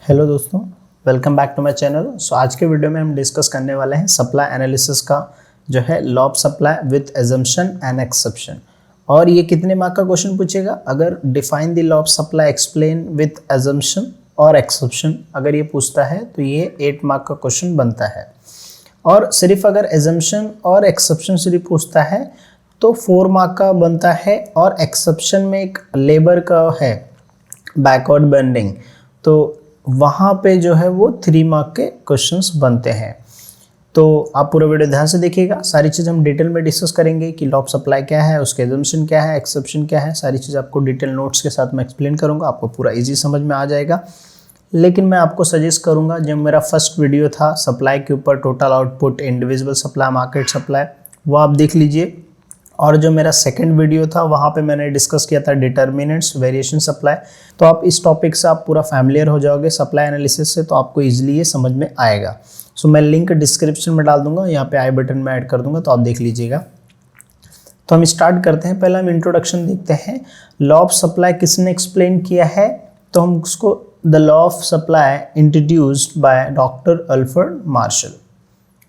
Hello दोस्तों, welcome back to my channel. आज के वीडियो में हम डिस्कस करने वाले हैं सप्लाई एनालिसिस का जो है law of supply with assumption and exception. और ये कितने मार्क का क्वेश्चन पूछेगा? अगर define the law of supply explain with assumption और एक्सेप्शन अगर ये पूछता है तो ये 8 मार्क का क्वेश्चन बनता है। और सिर्फ अगर एजम्पशन और एक्सेप्शन सिर्फ पूछता है तो 4 मार्क का बनता है। और एक्सेप्शन में एक लेबर का है बैकवर्ड बेंडिंग, तो वहाँ पे जो है वो 3 मार्क के क्वेश्चंस बनते हैं। तो आप पूरा वीडियो ध्यान से देखिएगा, सारी चीज़ हम डिटेल में डिस्कस करेंगे कि लॉ ऑफ सप्लाई क्या है, उसके एजम्पशन क्या है, एक्सेप्शन क्या है, सारी चीज़ आपको डिटेल नोट्स के साथ मैं एक्सप्लेन करूँगा, आपको पूरा इजी समझ में आ जाएगा। लेकिन मैं आपको सजेस्ट करूँगा, जब मेरा फर्स्ट वीडियो था सप्लाई के ऊपर, total output, individual supply, market supply, वो आप देख लीजिए। और जो मेरा सेकंड वीडियो था वहाँ पे मैंने डिस्कस किया था डिटर्मिनेंट्स, वेरिएशन सप्लाई। तो आप इस टॉपिक से आप पूरा फैमिलियर हो जाओगे सप्लाई एनालिसिस से, तो आपको इजीली ये समझ में आएगा। सो मैं लिंक डिस्क्रिप्शन में डाल दूंगा, यहाँ पे आई बटन में ऐड कर दूंगा, तो आप देख लीजिएगा। तो हम स्टार्ट करते हैं। पहले हम इंट्रोडक्शन देखते हैं। लॉ ऑफ सप्लाई किसने एक्सप्लेन किया है? तो हम उसको the law of supply introduced by doctor Alfred martial.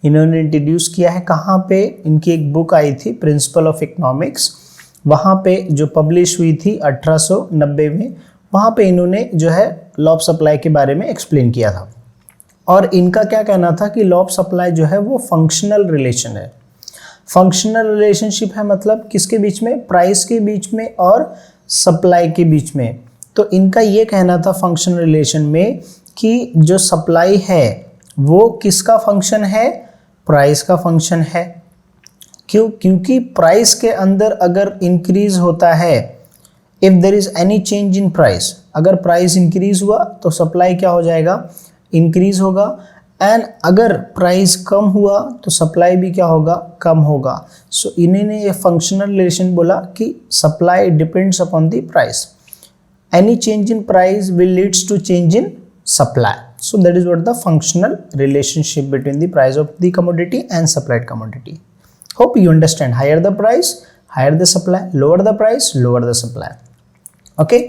इन्होंने इंट्रोड्यूस किया है कहाँ पे? इनकी एक बुक आई थी प्रिंसिपल ऑफ इकोनॉमिक्स, वहाँ पे जो पब्लिश हुई थी 1890 में, वहाँ पे इन्होंने जो है लॉ ऑफ सप्लाई के बारे में एक्सप्लेन किया था। और इनका क्या कहना था कि लॉ ऑफ सप्लाई जो है वो फंक्शनल रिलेशन है। फंक्शनल रिलेशनशिप है मतलब किसके बीच में? प्राइस के बीच में और सप्लाई के बीच में। तो इनका ये कहना था फंक्शनल रिलेशन में कि जो सप्लाई है वो किसका फंक्शन है? प्राइस का फंक्शन है। क्यों? क्योंकि प्राइस के अंदर अगर इंक्रीज होता है, if there is any change in price, अगर प्राइस इंक्रीज हुआ तो सप्लाई क्या हो जाएगा? इंक्रीज होगा। एंड अगर प्राइस कम हुआ तो सप्लाई भी क्या होगा? कम होगा। सो इन्होंने ये फंक्शनल रिलेशन बोला कि supply depends upon the price, any change in price will leads to change in supply. So that is what the functional relationship between the price of the commodity and supplied commodity. Hope you understand. Higher the price, higher the supply. Lower the price, lower the supply. Okay.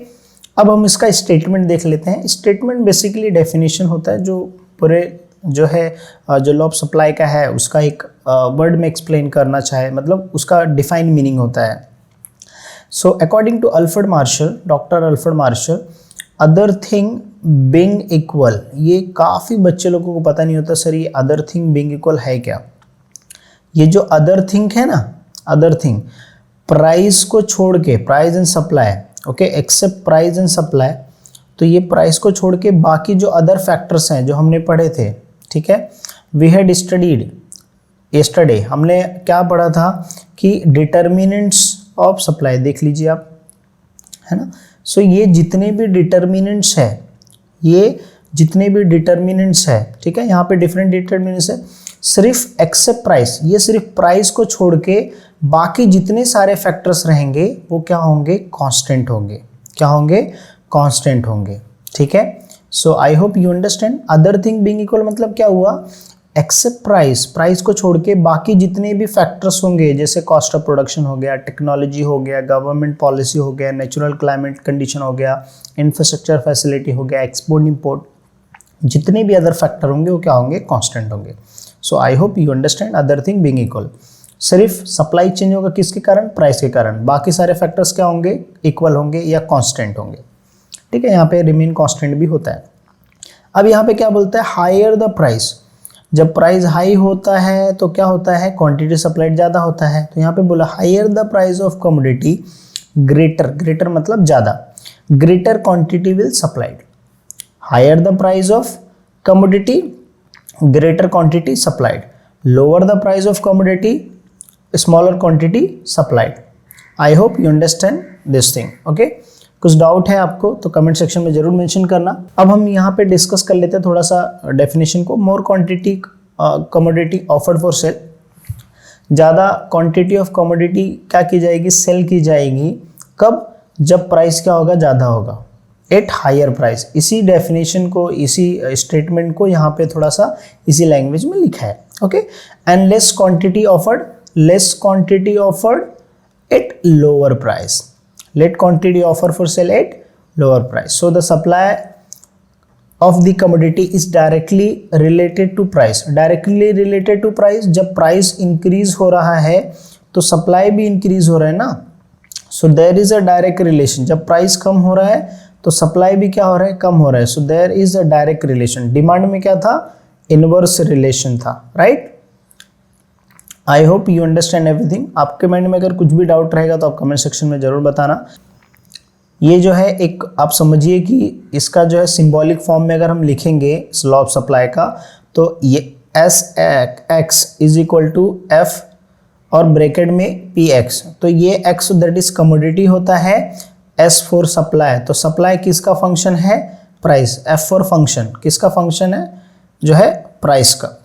अब हम इसका statement देख लेते हैं। Statement basically definition होता है जो पूरे जो है जो लॉ ऑफ सप्लाई का है उसका एक वर्ड में एक्सप्लेन करना चाहे, मतलब उसका डिफाइन मीनिंग होता है। So according to Alfred Marshall, doctor Alfred Marshall, other thing being equal, ये काफ़ी बच्चे लोगों को पता नहीं होता सर ये अदर थिंग बीइंग इक्वल है क्या। ये जो अदर थिंग है ना, अदर थिंग प्राइस को छोड़ के, price and supply, okay, except price and supply, तो ये प्राइस को छोड़ के बाकी जो अदर फैक्टर्स हैं जो हमने पढ़े थे, ठीक है, वी हैड स्टडीड यस्टरडे, हमने क्या पढ़ा था कि डिटर्मिनेंट्स ऑफ सप्लाई, देख लीजिए आप, है ना। सो ये जितने भी डिटर्मिनेंट्स है, ये जितने भी डिटर्मिनेंट्स है, ठीक है, यहाँ पे डिफरेंट डिटर्मिनेंट्स है, सिर्फ एक्सेप्ट प्राइस, ये सिर्फ प्राइस को छोड़ के बाकी जितने सारे फैक्टर्स रहेंगे वो क्या होंगे? कांस्टेंट होंगे। क्या होंगे? कांस्टेंट होंगे। ठीक है। So I hope you understand. Other thing being equal मतलब क्या हुआ? एक्सेप्ट प्राइस, प्राइस को छोड़ के बाकी जितने भी फैक्टर्स होंगे, जैसे कॉस्ट ऑफ प्रोडक्शन हो गया, टेक्नोलॉजी हो गया, गवर्नमेंट पॉलिसी हो गया, नेचुरल क्लाइमेट कंडीशन हो गया, इंफ्रास्ट्रक्चर फैसिलिटी हो गया, एक्सपोर्ट इंपोर्ट, जितने भी अदर फैक्टर होंगे वो क्या होंगे? कांस्टेंट होंगे। So I hope you understand other thing being equal. सिर्फ सप्लाई चेंज होगा किसके कारण? प्राइस के कारण। बाकी सारे फैक्टर्स क्या होंगे? इक्वल होंगे या कांस्टेंट होंगे। ठीक है, यहाँ पे रिमेन कांस्टेंट भी होता है। अब यहाँ पे क्या बोलता है? हायर द प्राइस, जब प्राइस हाई होता है तो क्या होता है? क्वांटिटी सप्लाइड ज़्यादा होता है। तो यहाँ पे बोला higher the price of commodity greater, greater मतलब ज़्यादा, greater quantity will supplied. Higher the price of commodity greater quantity supplied, lower the price of commodity smaller quantity supplied. I hope you understand this thing. Okay, कुछ doubt है आपको तो comment section में जरूर mention करना। अब हम यहाँ पे डिस्कस कर लेते हैं थोड़ा सा डेफिनेशन को। More quantity commodity offered for sale, ज़्यादा क्वांटिटी ऑफ कमोडिटी क्या की जाएगी? सेल की जाएगी। कब? जब प्राइस क्या होगा? ज़्यादा होगा, एट हायर प्राइस। इसी डेफिनेशन को, इसी स्टेटमेंट को यहाँ पे थोड़ा सा इसी लैंग्वेज में लिखा है। Okay, and less quantity offered, less quantity offered at lower price, let quantity offer for sale at lower price. So the supply of the commodity is directly related to price. Directly related to price, जब price increase हो रहा है तो supply भी increase हो रहा है ना, so there is a direct relation. जब प्राइस कम हो रहा है तो सप्लाई भी क्या हो रहा है, कम हो रहा है, so there is a direct relation. Demand में क्या था, इनवर्स रिलेशन था, right. I hope you understand everything. आपके माइंड में अगर कुछ भी डाउट रहेगा तो आप कमेंट सेक्शन में जरूर बताना। ये जो है एक आप समझिए कि इसका जो है सिंबॉलिक फॉर्म में अगर हम लिखेंगे लॉ ऑफ सप्लाई का, तो ये S X is equal to F और ब्रैकेट में पी एक्स, तो ये एक्स दैट इज कमोडिटी होता है, एस फॉर सप्लाई, तो सप्लाई किसका फंक्शन है, प्राइस, एफ फॉर फंक्शन किसका फंक्शन है, जो है प्राइस का।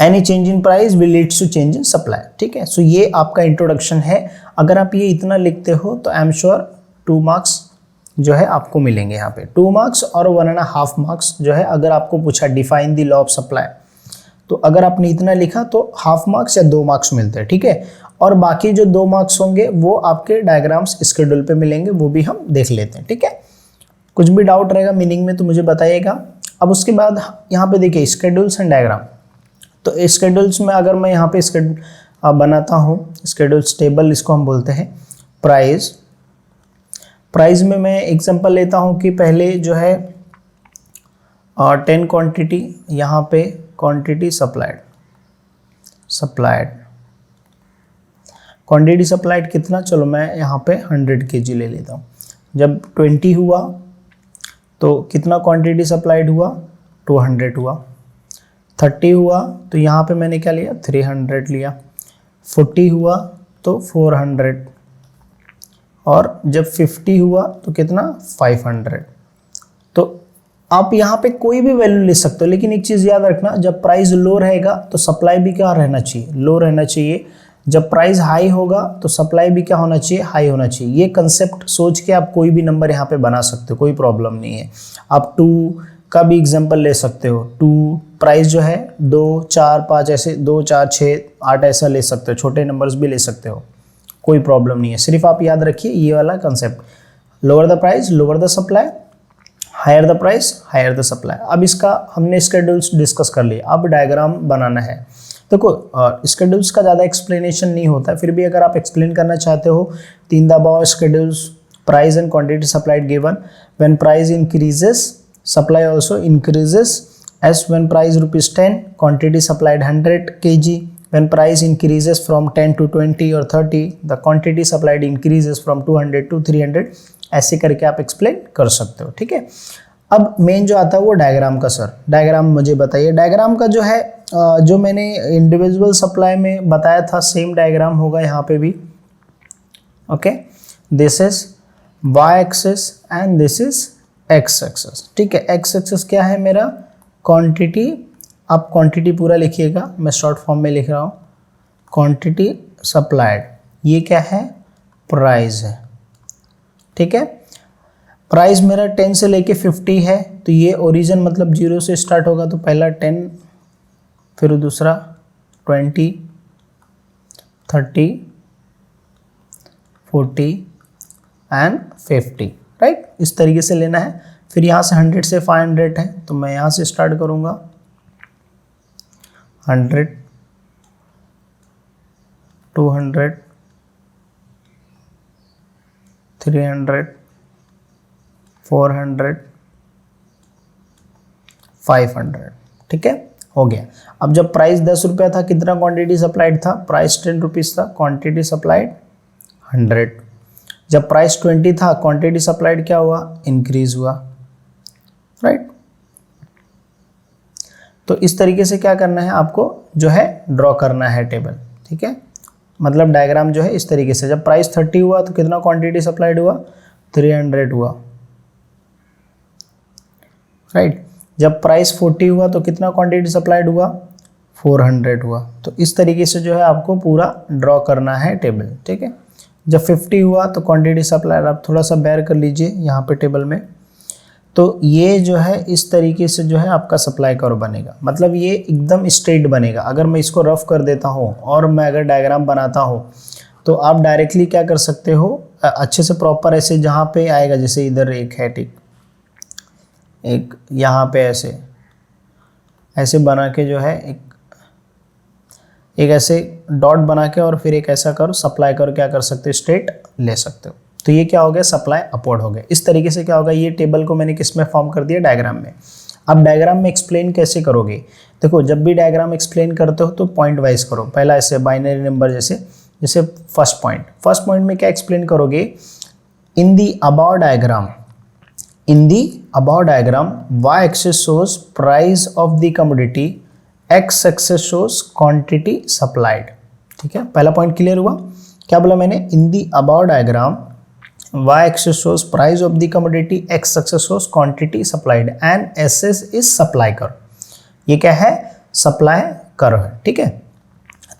Any change in price will leads to change in supply, ठीक है। सो ये आपका इंट्रोडक्शन है। अगर आप ये इतना लिखते हो तो आई एम श्योर 2 मार्क्स जो है आपको मिलेंगे यहाँ पे, 2 मार्क्स और 1.5 मार्क्स जो है। अगर आपको पूछा define the law of supply, तो अगर आपने इतना लिखा तो हाफ मार्क्स या 2 मार्क्स मिलते हैं, ठीक है। और बाकी जो 2 मार्क्स होंगे वो आपके डायग्राम्स स्केड्यूल पे मिलेंगे, वो भी हम देख लेते हैं, ठीक है। कुछ भी डाउट रहेगा मीनिंग में तो मुझे बताइएगा। अब उसके बाद यहाँ पे देखिए स्केड्यूल्स एंड डायग्राम। तो स्केड्यूल्स में अगर मैं यहाँ पे बनाता हूँ स्केड्यूल्स टेबल, इसको हम बोलते हैं प्राइस। प्राइस में मैं एग्जांपल लेता हूँ कि पहले जो है 10 क्वांटिटी, यहाँ पे क्वांटिटी सप्लाइड, क्वांटिटी सप्लाइड कितना, चलो मैं यहाँ पे 100 kg ले लेता हूँ। जब 20 हुआ तो कितना क्वांटिटी सप्लाइड हुआ, 200 हुआ। 30 हुआ तो यहाँ पे मैंने क्या लिया, 300 लिया। 40 हुआ तो 400, और जब 50 हुआ तो कितना, 500। तो आप यहाँ पे कोई भी वैल्यू ले सकते हो, लेकिन एक चीज़ याद रखना, जब प्राइस लो रहेगा तो सप्लाई भी क्या रहना चाहिए, लो रहना चाहिए। जब प्राइस हाई होगा तो सप्लाई भी क्या होना चाहिए, हाई होना चाहिए। ये कंसेप्ट सोच के आप कोई भी नंबर यहाँ पे बना सकते हो, कोई प्रॉब्लम नहीं है। आप 2 का भी एग्जांपल ले सकते हो। 2 प्राइस जो है 2, 4, 5 ऐसे 2, 4, 6, 8 ऐसा ले सकते हो, छोटे नंबर्स भी ले सकते हो, कोई प्रॉब्लम नहीं है। सिर्फ आप याद रखिए ये वाला concept, lower the price lower the supply, higher the price higher the supply. अब इसका हमने स्केड्यूल्स डिस्कस कर लिया, अब डायग्राम बनाना है। देखो स्केड्यूल्स का ज़्यादा एक्सप्लेनेशन नहीं होता है, फिर भी अगर आप एक्सप्लेन करना चाहते हो, 3 दबाव schedules, price and quantity supplied given, when price increases supply also increases, as when price ₹10, quantity supplied 100 kg, when price increases from 10 to 20 or 30, the quantity supplied increases from 200 to 300, ऐसे करके आप explain कर सकते हो, ठीक है। अब main जो आता है वो डायग्राम का। सर डायग्राम मुझे बताइए। डायग्राम का जो है जो मैंने इंडिविजुअल सप्लाई में बताया था सेम डायग्राम होगा यहाँ पे भी, okay. This is Y axis and this is X axis, ठीक है। एक्स एक्सेस क्या है मेरा, क्वांटिटी, आप क्वांटिटी पूरा लिखिएगा, मैं शॉर्ट फॉर्म में लिख रहा हूँ, क्वांटिटी सप्लाइड, ये क्या है, प्राइस है, ठीक है। प्राइस मेरा 10 से लेके 50 है, तो ये ओरिजिन मतलब 0 से स्टार्ट होगा, तो पहला 10, फिर दूसरा 20, 30, 40 एंड 50, राइट। इस तरीके से लेना है। फिर यहाँ से 100 से 500 है, तो मैं यहाँ से स्टार्ट करूँगा 100, 200, 300, 400, 500, ठीक है, हो गया। अब जब प्राइस 10 रुपया था, कितना क्वांटिटी सप्लाइड था, प्राइस 10 रुपीज़ था, क्वांटिटी सप्लाइड 100। जब प्राइस 20 था, क्वांटिटी सप्लाइड क्या हुआ, इंक्रीज हुआ, राइट। तो इस तरीके से क्या करना है आपको, जो है ड्रॉ करना है टेबल, ठीक है। मतलब डायग्राम जो है इस तरीके से, जब प्राइस 30 हुआ तो कितना क्वांटिटी सप्लाइड हुआ, 300 हुआ, राइट। जब प्राइस 40 हुआ तो कितना क्वांटिटी सप्लाइड हुआ, 400 हुआ। तो इस तरीके से जो है आपको पूरा ड्रॉ करना है टेबल, ठीक है। जब 50 हुआ तो क्वांटिटी सप्लाइड, आप थोड़ा सा बेयर कर लीजिए यहाँ पे टेबल में, तो ये जो है इस तरीके से जो है आपका सप्लाई कर्व बनेगा, मतलब ये एकदम स्ट्रेट बनेगा। अगर मैं इसको रफ कर देता हूँ और मैं अगर डायग्राम बनाता हूँ तो आप डायरेक्टली क्या कर सकते हो, अच्छे से प्रॉपर ऐसे जहाँ पे आएगा, जैसे इधर एक है, ठीक, एक यहाँ पे ऐसे ऐसे बना के जो है एक ऐसे डॉट बना के और फिर एक ऐसा करो सप्लाई करो, क्या कर सकते हो, स्ट्रेट ले सकते हो। तो ये क्या हो गया, सप्लाई अपवर्ड हो गया। इस तरीके से क्या होगा, ये टेबल को मैंने किस में फॉर्म कर दिया, डायग्राम में। अब डायग्राम में एक्सप्लेन कैसे करोगे, देखो जब भी डायग्राम एक्सप्लेन करते हो तो पॉइंट वाइज करो। पहला ऐसे बाइनरी नंबर जैसे फर्स्ट पॉइंट में क्या एक्सप्लेन करोगे, in the above diagram y axis shows price of the commodity, x axis shows quantity supplied। ठीक है, पहला पॉइंट क्लियर हुआ। क्या बोला मैंने, in the above diagram y axis shows price of the commodity, x axis shows quantity supplied and SS is supply curve। ये क्या है, सप्लाई कर्व है। ठीक है,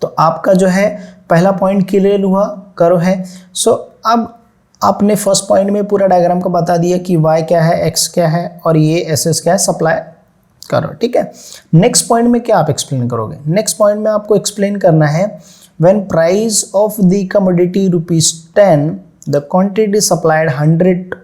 तो आपका जो है पहला पॉइंट क्लियर हुआ, कर्व है। सो अब आपने फर्स्ट पॉइंट में पूरा डायग्राम को बता दिया कि y क्या है, x क्या है और ये SS क्या है, सप्लाई कर्व। ठीक है, नेक्स्ट पॉइंट में क्या आप एक्सप्लेन करोगे, नेक्स्ट पॉइंट में आपको एक्सप्लेन करना है when price of the commodity ₹10, the quantity supplied 100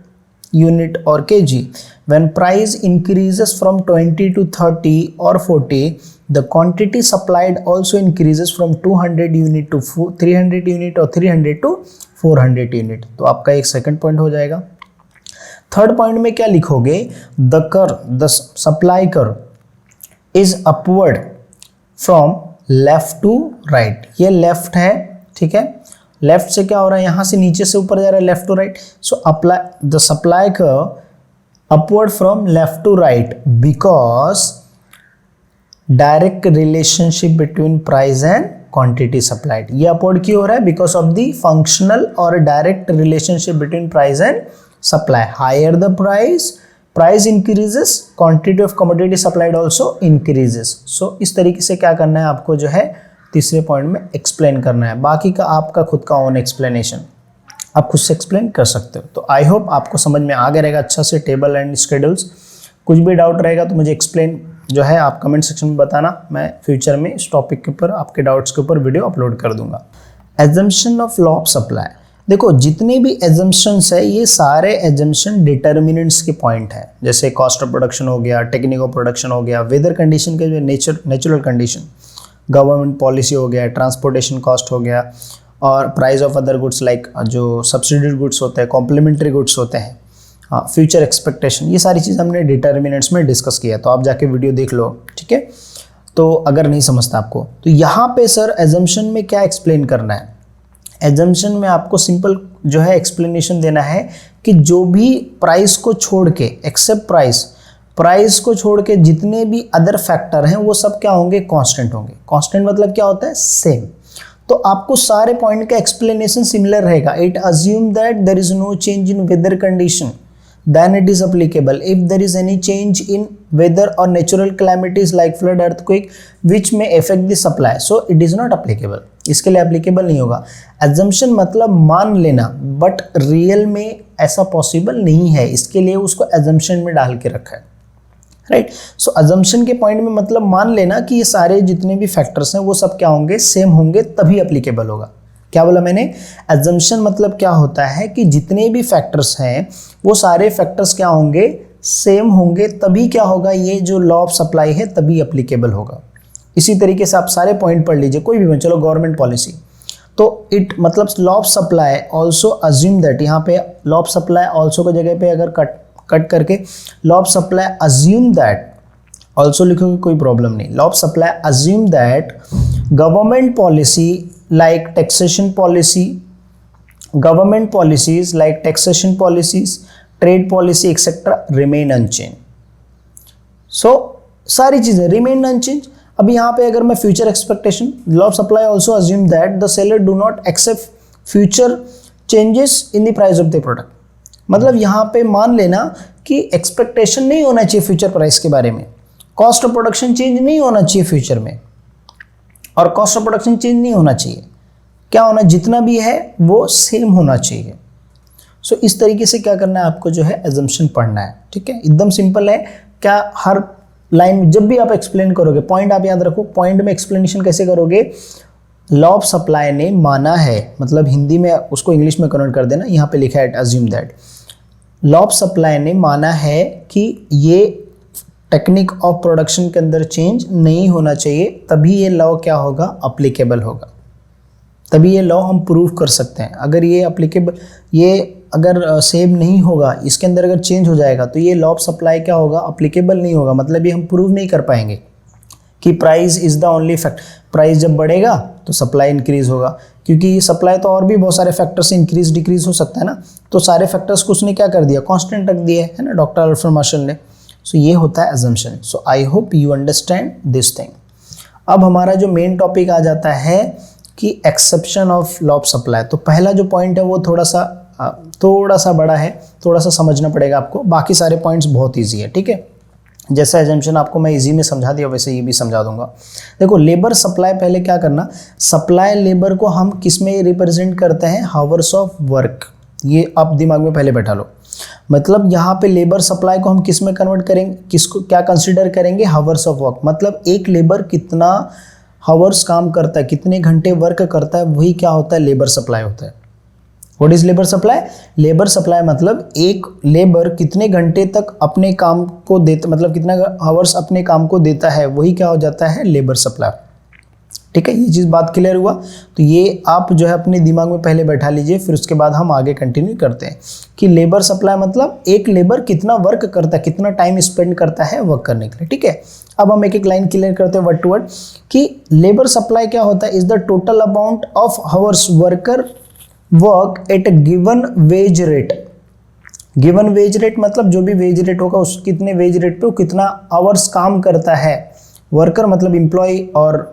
unit और kg, when price increases from 20 to 30 or 40, the quantity supplied also increases from 200 unit to 300 unit और 300 to 400 यूनिट। तो आपका एक सेकंड पॉइंट हो जाएगा। थर्ड पॉइंट में क्या लिखोगे, the supply curve is upward from left to right. ये लेफ्ट है, ठीक है, लेफ्ट से क्या हो रहा है, यहां से नीचे से ऊपर जा रहा है, left to right. So apply the supply curve upward from left to right because direct relationship between price and quantity supplied. ये अपवर्ड क्यों हो रहा है, बिकॉज ऑफ द फंक्शनल और direct relationship between price and supply. Higher the price increases, quantity of commodity supplied also increases. So इस तरीके से क्या करना है आपको, जो है तीसरे पॉइंट में एक्सप्लेन करना है। बाकी का आपका खुद का ओन एक्सप्लेनेशन, आप खुद से एक्सप्लेन कर सकते हो। तो आई होप आपको समझ में आ गया रहेगा अच्छा से टेबल एंड शेड्यूल्स। कुछ भी डाउट रहेगा तो मुझे एक्सप्लेन जो है आप कमेंट सेक्शन में बताना, मैं फ्यूचर में इस टॉपिक के ऊपर आपके डाउट्स के ऊपर वीडियो अपलोड कर दूंगा। Assumption of law of supply, देखो जितने भी एजम्पशंस है ये सारे एजम्पशन डिटर्मिनेंट्स के पॉइंट है। जैसे कॉस्ट ऑफ प्रोडक्शन हो गया, टेक्निक ऑफ प्रोडक्शन हो गया, वेदर कंडीशन के जो नेचुरल कंडीशन, गवर्नमेंट पॉलिसी हो गया, ट्रांसपोर्टेशन कॉस्ट हो गया, और price of other goods like जो सब्सिडाइज्ड गुड्स होते हैं, कॉम्प्लीमेंट्री गुड्स होते हैं, फ्यूचर एक्सपेक्टेशन, ये सारी चीज़ हमने डिटर्मिनेंट्स में डिस्कस किया। तो आप जाके वीडियो देख लो, ठीक है। तो अगर नहीं समझता आपको, तो यहाँ पे सर एजम्पशन में क्या एक्सप्लेन करना है, एजम्पशन में आपको सिंपल जो है एक्सप्लेनेशन देना है कि जो भी प्राइस को छोड़ के, एक्सेप्ट प्राइस को छोड़ के जितने भी अदर फैक्टर हैं वो सब क्या होंगे, कांस्टेंट होंगे। कांस्टेंट मतलब क्या होता है, सेम। तो आपको सारे पॉइंट का एक्सप्लेनेशन सिमिलर रहेगा। It assume that there is no change in weather condition, then it is applicable. If there is any change in weather or natural calamities like flood, earthquake which may affect the supply, so it is not applicable, इसके लिए applicable नहीं होगा। assumption मतलब मान लेना, but real में ऐसा possible नहीं है, इसके लिए उसको assumption में डाल के रखा है, राइट। सो assumption के पॉइंट में मतलब मान लेना कि ये सारे जितने भी फैक्टर्स हैं वो सब क्या होंगे, सेम होंगे, तभी applicable होगा। क्या बोला मैंने, एजम्पशन मतलब क्या होता है कि जितने भी फैक्टर्स हैं वो सारे फैक्टर्स क्या होंगे, सेम होंगे, तभी क्या होगा, ये जो लॉ ऑफ सप्लाई है तभी एप्लीकेबल होगा। इसी तरीके से आप सारे पॉइंट पढ़ लीजिए, कोई भी, चलो गवर्नमेंट पॉलिसी, तो इट मतलब law of supply also assume that, यहाँ पे लॉ ऑफ सप्लाई ऑल्सो की जगह पे अगर कट करके law of supply assume that also लिखोगे कोई प्रॉब्लम नहीं। Law of supply assume that government policy like taxation policy, government policies like taxation policies, trade policy etc. remain unchanged. So सारी चीजें remain unchanged। अब यहाँ पे अगर मैं future expectation, law of supply also assume that the seller do not accept future changes in the price of the product। मतलब यहाँ पे मान लेना कि expectation नहीं होना चाहिए future price के बारे में, cost of production change नहीं होना चाहिए future में, और कॉस्ट ऑफ प्रोडक्शन चेंज नहीं होना चाहिए। क्या होना, जितना भी है वो सेम होना चाहिए। सो इस तरीके से क्या करना है आपको, जो है एजम्पशन पढ़ना है, ठीक है। एकदम सिंपल है। क्या हर लाइन जब भी आप एक्सप्लेन करोगे, पॉइंट आप याद रखो, पॉइंट में एक्सप्लेनेशन कैसे करोगे, लॉ ऑफ सप्लाई ने माना है, मतलब हिंदी में उसको इंग्लिश में कन्वर्ट कर देना। यहाँ पे लिखा है assume that law of supply ने माना है कि ये टेक्निक ऑफ प्रोडक्शन के अंदर चेंज नहीं होना चाहिए, तभी ये लॉ क्या होगा, अप्लीकेबल होगा, तभी ये लॉ हम प्रूव कर सकते हैं। अगर ये अप्लीकेबल, ये अगर सेम नहीं होगा, इसके अंदर अगर चेंज हो जाएगा तो ये लॉ ऑफ सप्लाई क्या होगा, अप्लीकेबल नहीं होगा। मतलब ये हम प्रूव नहीं कर पाएंगे कि price is the only fact. Price जब बढ़ेगा तो सप्लाई इंक्रीज होगा, क्योंकि सप्लाई तो और भी बहुत सारे फैक्टर से इंक्रीज डिक्रीज हो सकता है ना। तो सारे फैक्टर्स को उसने क्या कर दिया, कांस्टेंट रख दिया है ना, डॉक्टर अल्फ्रेड मार्शल ने। सो ये होता है assumption. So I hope you understand this thing. अब हमारा जो मेन टॉपिक आ जाता है कि exception of law of supply. तो पहला जो पॉइंट है वो थोड़ा सा बड़ा है, थोड़ा सा समझना पड़ेगा आपको। बाकी सारे पॉइंट्स बहुत ईजी है, ठीक है। जैसा एजम्पशन आपको मैं इजी में समझा दिया वैसे ये भी समझा दूंगा। देखो, लेबर सप्लाई, पहले क्या करना, सप्लाई लेबर को हम किस में रिप्रेजेंट करते हैं, हावर्स ऑफ वर्क। ये आप दिमाग में पहले बैठा लो। मतलब यहाँ पे लेबर सप्लाई को हम किस में कन्वर्ट करेंगे, किसको क्या कंसिडर करेंगे, हावर्स ऑफ वर्क। मतलब एक लेबर कितना हावर्स काम करता है, कितने घंटे वर्क करता है, वही क्या होता है, लेबर सप्लाई होता है। What is labour supply? Labour supply मतलब एक लेबर कितने घंटे तक अपने काम को देता, मतलब कितना आवर्स अपने काम को देता है, वही क्या हो जाता है, लेबर सप्लाई। ठीक है, ये चीज़ बात क्लियर हुआ। तो ये आप जो है अपने दिमाग में पहले बैठा लीजिए, फिर उसके बाद हम आगे कंटिन्यू करते हैं कि लेबर सप्लाई मतलब एक लेबर कितना वर्क करता है, कितना टाइम स्पेंड करता है वर्क करने के लिए। ठीक है, अब हम एक एक लाइन क्लियर करते हैं वर्ड टू वर्ड कि लेबर सप्लाई क्या होता है, is the total amount of hours worker work at given wage rate. Given wage rate मतलब जो भी वेज रेट होगा उस कितने वेज रेट पे वो कितना आवर्स काम करता है। वर्कर मतलब एम्प्लॉय और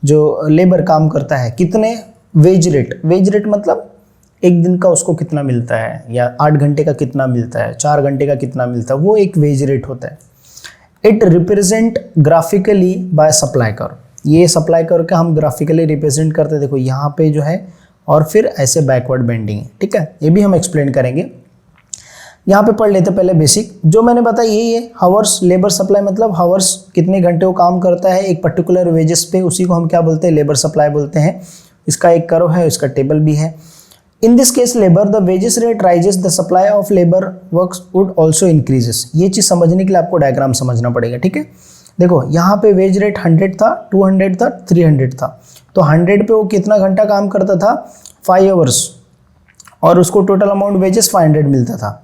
जो लेबर काम करता है, कितने वेज रेट। वेज रेट मतलब एक दिन का उसको कितना मिलता है, या 8 घंटे का कितना मिलता है, 4 घंटे का कितना मिलता है, वो एक वेज रेट होता है। It represent graphically by supply curve. ये सप्लाई कर के हम ग्राफिकली रिप्रेजेंट करते हैं। देखो यहाँ पे जो है, और फिर ऐसे बैकवर्ड बेंडिंग है। ठीक है, ये भी हम एक्सप्लेन करेंगे। यहाँ पे पढ़ लेते पहले बेसिक जो मैंने बताया यही है। हावर्स, लेबर सप्लाई मतलब हावर्स कितने घंटे वो काम करता है एक पर्टिकुलर वेजेस पे, उसी को हम क्या बोलते हैं, लेबर सप्लाई बोलते हैं। इसका एक कर्व है, इसका टेबल भी है। In this case labour the wages rate rises, the supply of labour works would also increases. ये चीज़ समझने के लिए आपको डायग्राम समझना पड़ेगा। ठीक है, देखो यहाँ पे वेज रेट 100 था, 200 था, 300 था। तो 100 पे वो कितना घंटा काम करता था, 5 आवर्स, और उसको टोटल अमाउंट वेजेस 500 मिलता था।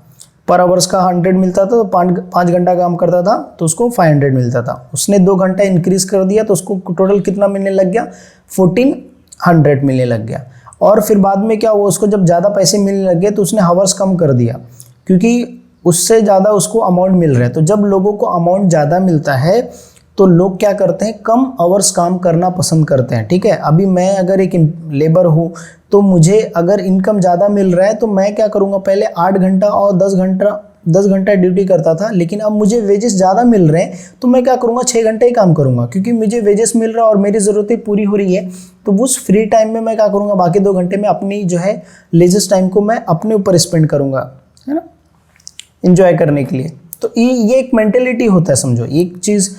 पर आवर्स का 100 मिलता था, तो 5 घंटा काम करता था तो उसको 500 मिलता था। उसने 2 घंटा इंक्रीज कर दिया तो उसको टोटल कितना मिलने लग गया, 1400 मिलने लग गया। और फिर बाद में क्या हुआ, उसको जब ज़्यादा पैसे मिलने लग गए तो उसने हावर्स कम कर दिया, क्योंकि उससे ज़्यादा उसको अमाउंट मिल रहा है। तो जब लोगों को अमाउंट ज़्यादा मिलता है तो लोग क्या करते हैं, कम आवर्स काम करना पसंद करते हैं। ठीक है, अभी मैं अगर एक लेबर हूँ तो मुझे अगर इनकम ज़्यादा मिल रहा है तो मैं क्या करूँगा, पहले 8 घंटा और 10 घंटा ड्यूटी करता था, लेकिन अब मुझे वेजेस ज़्यादा मिल रहे हैं तो मैं क्या करूँगा, 6 घंटे ही काम करूँगा, क्योंकि मुझे वेजेस मिल रहा है और मेरी ज़रूरतें पूरी हो रही है। तो उस फ्री टाइम में मैं क्या करूँगा, बाकी 2 घंटे में अपनी जो है लेजर टाइम को मैं अपने ऊपर स्पेंड करूँगा, है ना, इंजॉय करने के लिए। तो ये एक मेंटेलिटी होता है, समझो एक चीज़।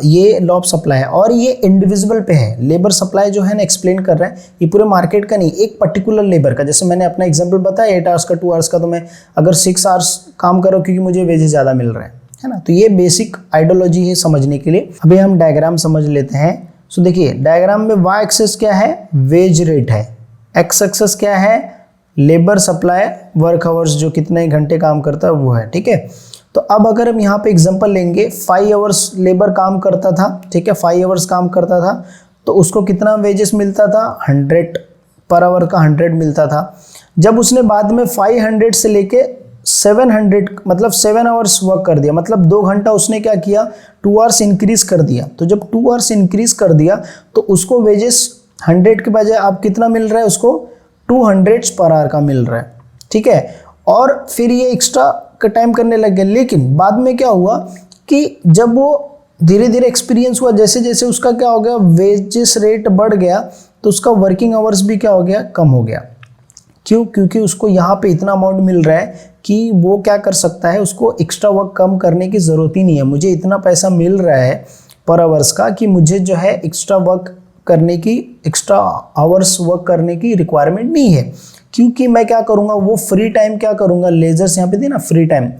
ये लॉ ऑफ सप्लाई है और ये इंडिविजुअल पे है। लेबर सप्लाई जो है ना, एक्सप्लेन कर रहा है, ये पूरे मार्केट का नहीं, एक पर्टिकुलर लेबर का। जैसे मैंने अपना एग्जांपल बताया 8 आवर्स का, 2 आवर्स का, तो मैं अगर 6 आवर्स काम करो क्योंकि मुझे वेजेस ज़्यादा मिल रहे हैं, है ना। तो ये बेसिक आइडियोलॉजी है समझने के लिए। अभी हम डायग्राम समझ लेते हैं। सो देखिए डायग्राम में वाई एक्सेस क्या है, वेज रेट है। एक्स एक्सेस क्या है, लेबर सप्लाई, वर्क आवर्स, जो कितने घंटे काम करता है वो है। ठीक है, तो अब अगर हम यहाँ पे एग्जांपल लेंगे, 5 आवर्स लेबर काम करता था। ठीक है, 5 आवर्स काम करता था तो उसको कितना वेजेस मिलता था, 100 पर आवर का 100 मिलता था। जब उसने बाद में 500 से लेके 700 मतलब 7 आवर्स वर्क कर दिया, मतलब 2 घंटा उसने क्या किया, 2 आवर्स इंक्रीज कर दिया। तो जब 2 आवर्स इंक्रीज कर दिया तो उसको वेजेस 100 के बजाय अब कितना मिल रहा है, उसको 200 पर आवर का मिल रहा है। ठीक है, और फिर ये एक्स्ट्रा का टाइम करने लग गया। लेकिन बाद में क्या हुआ कि जब वो धीरे धीरे एक्सपीरियंस हुआ, जैसे जैसे उसका क्या हो गया, वेजेस रेट बढ़ गया तो उसका वर्किंग आवर्स भी क्या हो गया, कम हो गया। क्यों? क्योंकि उसको यहाँ पे इतना अमाउंट मिल रहा है कि वो क्या कर सकता है, उसको एक्स्ट्रा वर्क कम करने की ज़रूरत ही नहीं है। मुझे इतना पैसा मिल रहा है पर आवर्स का कि मुझे जो है एक्स्ट्रा वर्क करने की, एक्स्ट्रा आवर्स वर्क करने की रिक्वायरमेंट नहीं है। क्योंकि मैं क्या करूँगा, वो फ्री टाइम क्या करूँगा, लेजर्स यहाँ पे थी ना, free time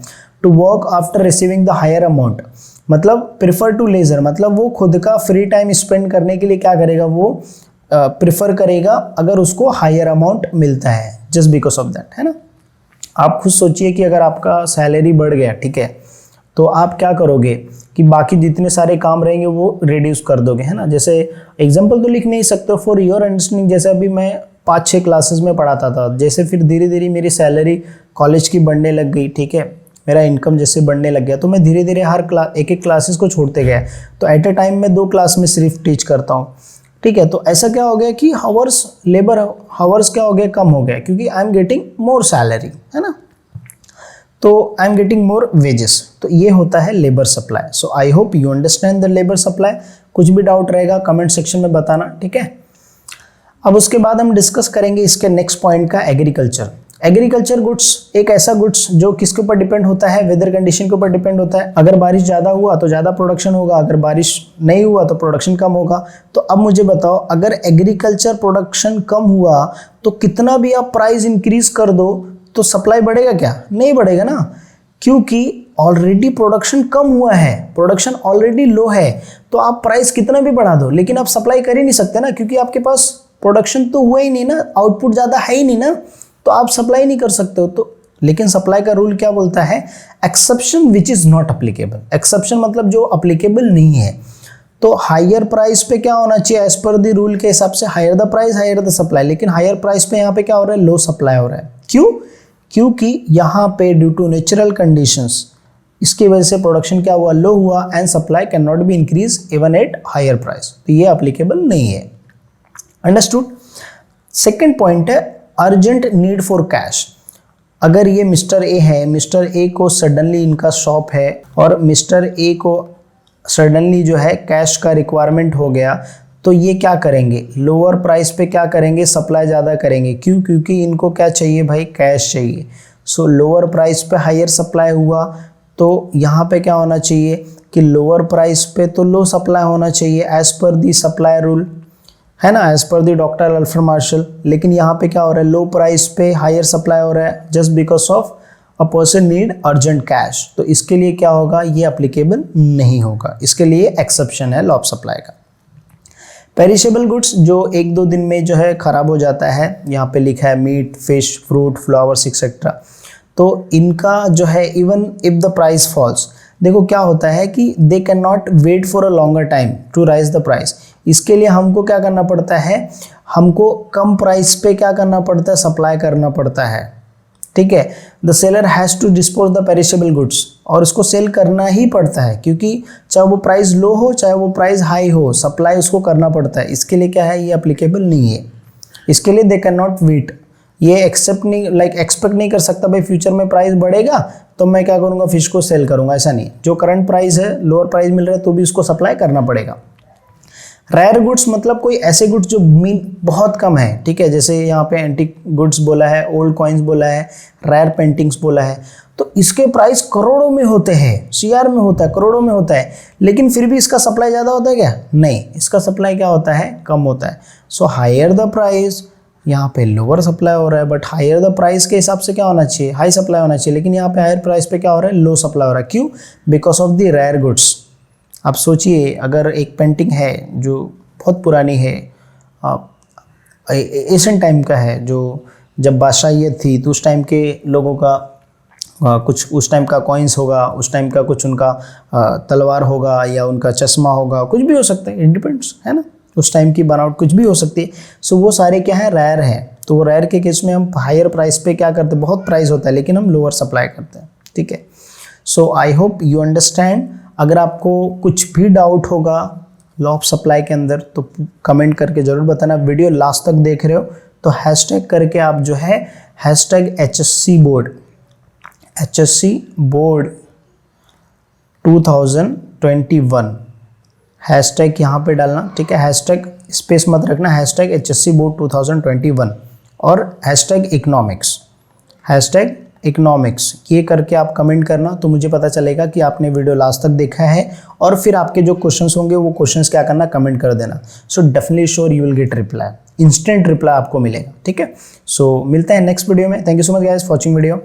to work after receiving the higher amount, मतलब प्रिफर टू लेजर, मतलब वो खुद का फ्री टाइम स्पेंड करने के लिए क्या करेगा, वो प्रिफर करेगा अगर उसको हायर अमाउंट मिलता है, जस्ट बिकॉज ऑफ दैट, है ना। आप खुद सोचिए कि अगर आपका सैलरी बढ़ गया, ठीक है, तो आप क्या करोगे कि बाकी जितने सारे काम रहेंगे वो रिड्यूस कर दोगे, है ना। जैसे एग्जांपल तो लिख नहीं सकते, फॉर योर अंडरस्टैंडिंग, जैसे अभी मैं 5-6 क्लासेस में पढ़ाता था, जैसे फिर धीरे धीरे मेरी सैलरी कॉलेज की बढ़ने लग गई, ठीक है, मेरा इनकम जैसे बढ़ने लग गया, तो मैं धीरे धीरे हर एक एक क्लासेस को छोड़ते गया, तो एट ए टाइम मैं 2 क्लास में सिर्फ टीच करता हूँ, ठीक है। तो ऐसा क्या हो गया कि लेबर हावर्स क्या हो गया, कम हो गया, क्योंकि I am getting more salary, है ना, तो I am getting more wages. तो ये होता है labour supply. So I hope you understand the labour supply. कुछ भी डाउट रहेगा कमेंट सेक्शन में बताना, ठीक है। अब उसके बाद हम डिस्कस करेंगे इसके नेक्स्ट पॉइंट का, एग्रीकल्चर। एग्रीकल्चर गुड्स एक ऐसा गुड्स जो किसके ऊपर डिपेंड होता है, वेदर कंडीशन के ऊपर डिपेंड होता है। अगर बारिश ज़्यादा हुआ तो ज़्यादा प्रोडक्शन होगा, अगर बारिश नहीं हुआ तो प्रोडक्शन कम होगा। तो अब मुझे बताओ, अगर एग्रीकल्चर प्रोडक्शन कम हुआ तो कितना भी आप प्राइस इंक्रीज कर दो तो सप्लाई बढ़ेगा क्या? नहीं बढ़ेगा ना, क्योंकि ऑलरेडी प्रोडक्शन कम हुआ है, प्रोडक्शन ऑलरेडी लो है। तो आप प्राइस कितना भी बढ़ा दो लेकिन आप सप्लाई कर ही नहीं सकते ना, क्योंकि आपके पास प्रोडक्शन तो हुआ ही नहीं ना, आउटपुट ज़्यादा है ही नहीं ना, तो आप सप्लाई नहीं कर सकते हो। तो लेकिन सप्लाई का रूल क्या बोलता है, exception which is not applicable. Exception मतलब जो अप्लीकेबल नहीं है। तो हायर प्राइस पे क्या होना चाहिए, एज पर द रूल के हिसाब से higher the price higher the supply, लेकिन हायर प्राइस पे यहाँ पे क्या हो रहा है, लो सप्लाई हो रहा है। क्यों? क्योंकि यहाँ पे ड्यू टू नेचुरल कंडीशंस इसकी वजह से प्रोडक्शन क्या हुआ, लो हुआ, and supply can not be increase even at higher price. तो ये अप्लीकेबल नहीं है। अंडरस्टूड। सेकेंड पॉइंट है अर्जेंट नीड फॉर कैश। अगर ये मिस्टर ए है, मिस्टर ए को सडनली इनका शॉप है और मिस्टर ए को सडनली जो है कैश का रिक्वायरमेंट हो गया, तो ये क्या करेंगे, लोअर प्राइस पे क्या करेंगे, सप्लाई ज़्यादा करेंगे। क्यों? क्योंकि इनको क्या चाहिए भाई, कैश चाहिए। सो लोअर प्राइस पे हायर सप्लाई हुआ, तो यहाँ पे क्या होना चाहिए कि लोअर प्राइस पे तो लो सप्लाई होना चाहिए एज पर दी सप्लाई रूल, है ना, एज पर दी डॉक्टर अल्फ्रेड मार्शल। लेकिन यहाँ पे क्या हो रहा है, लो प्राइस पे हायर सप्लाई हो रहा है just because of a person need urgent cash. तो इसके लिए क्या होगा, ये अप्लीकेबल नहीं होगा, इसके लिए एक्सेप्शन है लॉ ऑफ सप्लाई का। पेरिशेबल गुड्स जो 1-2 दिन में जो है ख़राब हो जाता है, यहाँ पे लिखा है meat, fish, fruit, flowers etcetera, तो इनका जो है even if the price falls, देखो क्या होता है कि they can not wait for a longer time to rise the price. इसके लिए हमको क्या करना पड़ता है, हमको कम प्राइस पे क्या करना पड़ता है, सप्लाई करना पड़ता है, ठीक है। The seller has to dispose the perishable goods, और इसको सेल करना ही पड़ता है, क्योंकि चाहे वो प्राइस लो हो चाहे वो प्राइस हाई हो, सप्लाई उसको करना पड़ता है। इसके लिए क्या है, ये अप्लीकेबल नहीं है। इसके लिए दे कैन नॉट वेट, ये एक्सेप्ट नहीं, एक्सपेक्ट नहीं कर सकता भाई फ्यूचर में प्राइस बढ़ेगा तो मैं क्या करूँगा, फिश को सेल करूँगा, ऐसा नहीं। जो करंट प्राइस है, लोअर प्राइस मिल रहा है तो भी उसको सप्लाई करना पड़ेगा। रेयर गुड्स मतलब कोई ऐसे गुड्स जो बहुत कम है, ठीक है, जैसे यहाँ पे एंटीक गुड्स बोला है, ओल्ड कॉइन्स बोला है, रेयर पेंटिंग्स बोला है, तो इसके प्राइस करोड़ों में होते हैं, सीआर में होता है, करोड़ों में होता है, लेकिन फिर भी इसका सप्लाई ज़्यादा होता है क्या? नहीं, इसका सप्लाई क्या होता है, कम होता है। सो हायर द प्राइस, यहाँ पे लोअर सप्लाई हो रहा है, बट हायर द प्राइस के हिसाब से क्या होना चाहिए, हाई सप्लाई होना चाहिए, लेकिन यहाँ पे हायर प्राइस पे क्या हो रहा है, लो सप्लाई हो रहा है। क्यों? Because of the rare goods. आप सोचिए, अगर एक पेंटिंग है जो बहुत पुरानी है, एशियन टाइम का है, जो जब बादशाहियत थी तो उस टाइम के लोगों का कुछ उस टाइम का कॉइन्स होगा, उस टाइम का कुछ उनका तलवार होगा या उनका चश्मा होगा, कुछ भी हो सकता है, इट डिपेंड्स, है ना, उस टाइम की बनावट कुछ भी हो सकती है। सो वो सारे क्या है, रेयर हैं। तो वो रेयर के केस में हम हायर प्राइस पे क्या करते हैं, बहुत प्राइस होता है लेकिन हम लोअर सप्लाई करते हैं, ठीक है। So I hope you understand. अगर आपको कुछ भी डाउट होगा लॉ ऑफ सप्लाई के अंदर तो कमेंट करके ज़रूर बताना। वीडियो लास्ट तक देख रहे हो तो हैशटैग करके आप जो है हैशटैग HSC बोर्ड 2021 हैशटैग यहाँ पे डालना, ठीक है। हैशटैग स्पेस मत रखना, हैशटैग HSC बोर्ड 2021 और हैशटैग इकोनॉमिक्स ये करके आप कमेंट करना, तो मुझे पता चलेगा कि आपने वीडियो लास्ट तक देखा है। और फिर आपके जो क्वेश्चंस होंगे वो क्वेश्चंस क्या करना, कमेंट कर देना। So definitely sure you will get reply. Instant reply आपको मिलेगा। ठीक है, सो मिलते हैं नेक्स्ट वीडियो में। Thank you so much guys for watching video.